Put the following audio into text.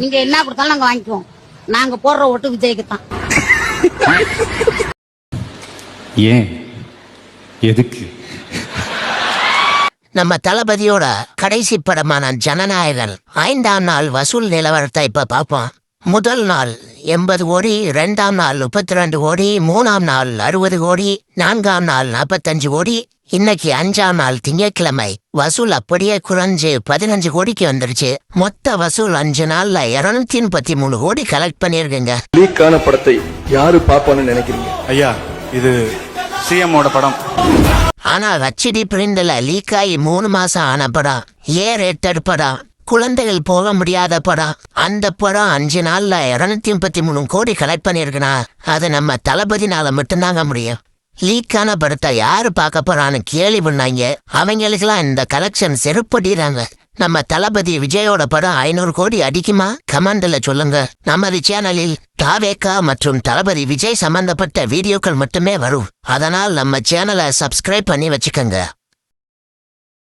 நீங்க என்ன கொடுத்தாலும் நாங்க வாங்கிக்குவோம். நாங்க போடுற ஓட்டு விஜய்க்கு தான். ஏன் எதுக்கு? நம்ம தளபதியோட கடைசி படமான ஜனநாயகன் 5ஆம் நாள் வசூல் நிலவரத்தை இப்ப பார்ப்போம். முதல் நாள் 80 கோடி, 2ஆம் நாள் 32 கோடி, 3ஆம் நாள் 60 கோடி, 4ஆம் நாள் 45 கோடி. இன்னைக்கு 5ஆம் நாள் திங்கட்கிழமை வசூல் அப்படியே குறைஞ்சு 15 கோடிக்கு வந்துருச்சு. மொத்த வசூல் 5 நாள்ல 233 கோடி கலெக்ட் பண்ணிருக்குங்க. லீக்கான படத்தை யாரு பாப்பான்னு நினைக்கிறீங்க? ஐயா, இது சிஎம்மோட படம். ஆனா HD பிரிண்ட்ல லீக் ஆகி 3 மாசம் ஆன படம், ரேட்டட் படம், குழந்தைகள் போக முடியாத படம். அந்த படம் 5 நாள்ல 233 கோடி கலெக்ட் பண்ணிருக்குனா அது நம்ம தளபதினால மட்டும்தாங்க முடியும். லீக்கான படத்தை யாரு பார்க்க போறான்னு கேள்வி பண்ணாங்க. அவங்களுக்கெல்லாம் இந்த கலெக்ஷன் செருப்படிறாங்க. நம்ம தளபதி விஜயோட படம் 500 கோடி அடிக்குமா? கமெண்ட்ல சொல்லுங்க. நமது சேனலில் தாவேகா மற்றும் தளபதி விஜய் சம்பந்தப்பட்ட வீடியோக்கள் மட்டுமே வரும். அதனால் நம்ம சேனலை சப்ஸ்கிரைப் பண்ணி வச்சுக்கோங்க.